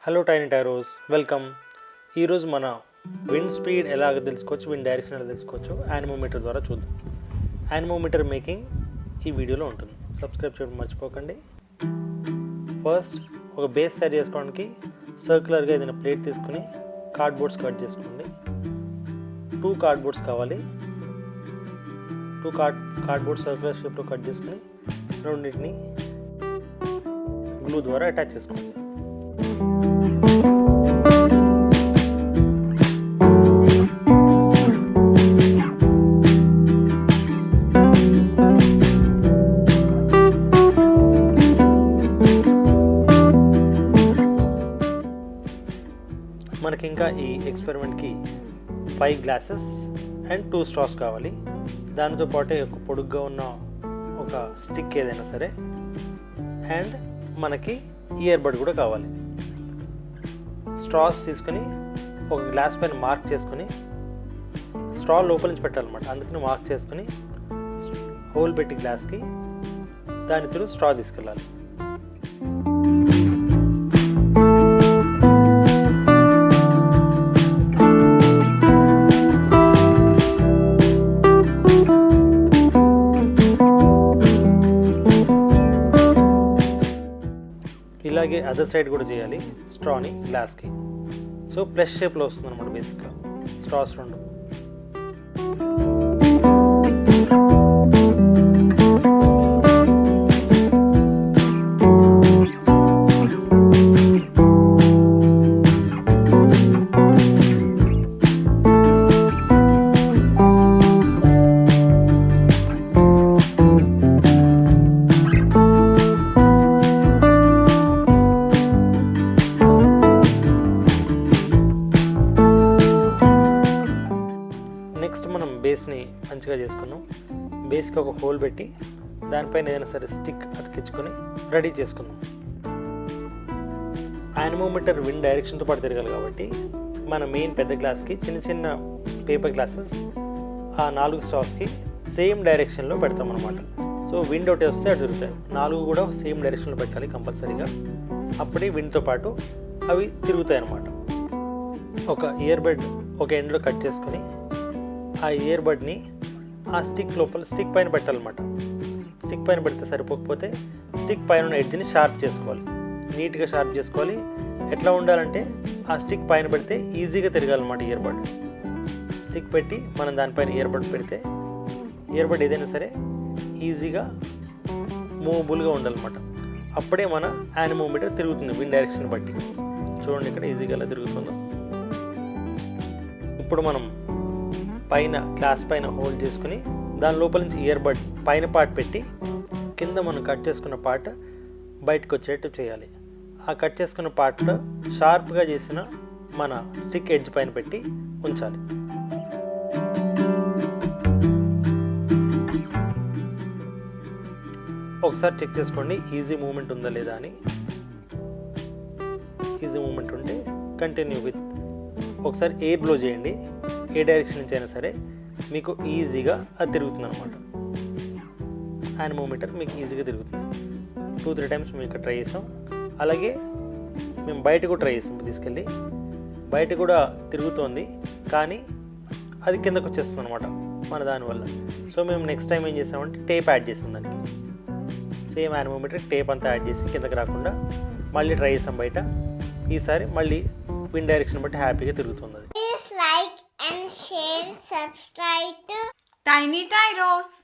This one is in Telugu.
Hello tiny టైరోస్, welcome. ఈరోజు మన విండ్ స్పీడ్ ఎలాగ తెలుసుకోవచ్చు, విండ్ డైరెక్షన్ ఎలా తెలుసుకోవచ్చు యానిమోమీటర్ ద్వారా చూద్దాం. యానిమోమీటర్ మేకింగ్ ఈ వీడియోలో ఉంటుంది. సబ్స్క్రైబ్ చేయడం మర్చిపోకండి. ఫస్ట్ ఒక బేస్ తయారు చేసుకోవడానికి సర్క్యులర్గా ఏదైనా ప్లేట్ తీసుకుని కార్డ్బోర్డ్స్ కట్ చేసుకోండి. 2 కార్డ్బోర్డ్స్ కావాలి. 2 కార్డ్బోర్డ్ సర్క్యులర్ షేప్లో కట్ చేసుకుని రెండింటిని గ్లూ ద్వారా అటాచ్ చేసుకోండి. మనకి ఇంకా ఈ ఎక్స్పెరిమెంట్కి 5 గ్లాసెస్ అండ్ 2 స్ట్రాస్ కావాలి. దానితో పాటే ఒక పొడుగ్గా ఉన్న ఒక స్టిక్ ఏదైనా సరే అండ్ మనకి ఇయర్ బడ్ కూడా కావాలి. స్ట్రాస్ తీసుకొని ఒక గ్లాస్ పైన మార్క్ చేసుకొని స్ట్రా లోపల నుంచి పెట్టాలన్నమాట. అందుకని మార్క్ చేసుకొని హోల్ పెట్టి గ్లాస్కి దాని త్రూ స్ట్రా తీసుకెళ్ళాలి. ఇలాగే అదర్ సైడ్ కూడా చేయాలి స్ట్రాని గ్లాస్కి. సో ప్లస్ షేప్లో వస్తుంది అనమాట బేసిక్గా స్ట్రాస్ రెండు. నెక్స్ట్ మనం బేస్ని మంచిగా చేసుకున్నాం. బేస్కి ఒక హోల్ పెట్టి దానిపైన ఏదైనా సరే స్టిక్ అతికించుకొని రెడీ చేసుకున్నాం. యానిమోమీటర్ విండ్ డైరెక్షన్తో పాటు తిరగాలి కాబట్టి మన మెయిన్ పెద్ద గ్లాస్కి చిన్న చిన్న పేపర్ గ్లాసెస్ ఆ 4 స్ట్రాస్కి సేమ్ డైరెక్షన్లో పెడతాం అనమాట. సో విండ్ ఒకటి వస్తే అటు తిరుగుతాయి. 4 కూడా సేమ్ డైరెక్షన్లో పెట్టాలి కంపల్సరీగా. అప్పుడే విండ్తో పాటు అవి తిరుగుతాయి అన్నమాట. ఒక ఇయర్ బడ్ ఒక ఎండ్లో కట్ చేసుకొని ఆ ఇయర్ బడ్ని ఆ స్టిక్ లోపల స్టిక్ పైన పెట్టాలన్నమాట. స్టిక్ పైన పెడితే సరిపోకపోతే స్టిక్ పైన ఉన్న ఎడ్జ్ని షార్ప్ చేసుకోవాలి, నీట్గా షార్ప్ చేసుకోవాలి. ఎట్లా ఉండాలంటే ఆ స్టిక్ పైన పెడితే ఈజీగా తిరగాలన్నమాట ఇయర్ బడ్. స్టిక్ పెట్టి మనం దానిపైన ఇయర్ బడ్ పెడితే ఇయర్ బడ్ ఏదైనా సరే ఈజీగా మూవబుల్గా ఉండాలన్నమాట. అప్పుడే మన యానిమోమీటర్ తిరుగుతుంది విండ్ డైరెక్షన్ బట్టి. చూడండి ఇక్కడ ఈజీగా ఎలా తిరుగుతుందో. ఇప్పుడు మనం పైన గ్లాస్ పైన హోల్డ్ చేసుకుని దాని లోపల నుంచి ఇయర్ బడ్ పైన పార్ట్ పెట్టి కింద మనం కట్ చేసుకున్న పార్ట్ బయటకు వచ్చేట్టు చేయాలి. ఆ కట్ చేసుకున్న పార్ట్లో షార్ప్గా చేసిన మన స్టిక్ ఎడ్జ్ పైన పెట్టి ఉంచాలి. ఒకసారి చెక్ చేసుకోండి ఈజీ మూమెంట్ ఉందా లేదా అని. ఈజీ మూమెంట్ ఉంటే కంటిన్యూ విత్. ఒకసారి ఎయిర్ బ్లో చేయండి, ఏ డైరెక్షన్ నుంచి అయినా సరే మీకు ఈజీగా అది తిరుగుతుంది అనమాట. యానిమోమీటర్ మీకు ఈజీగా తిరుగుతుంది. 2-3 టైమ్స్ మేము ఇక్కడ ట్రై చేసాం. అలాగే మేము బయట కూడా ట్రై చేసాం, తీసుకెళ్ళి బయట కూడా తిరుగుతోంది కానీ అది కిందకు వచ్చేస్తుంది అనమాట మన దానివల్ల. సో మేము నెక్స్ట్ టైం ఏం చేసామంటే టేప్ యాడ్ చేసాం దానికి. సేమ్ యానిమోమీటర్ టేప్ అంతా యాడ్ చేసి కిందకి రాకుండా మళ్ళీ ట్రై చేసాం బయట. ఈసారి మళ్ళీ విండ్ డైరెక్షన్ బట్టి హ్యాపీగా తిరుగుతుంది. Please like and share, subscribe to Tiny Tyros.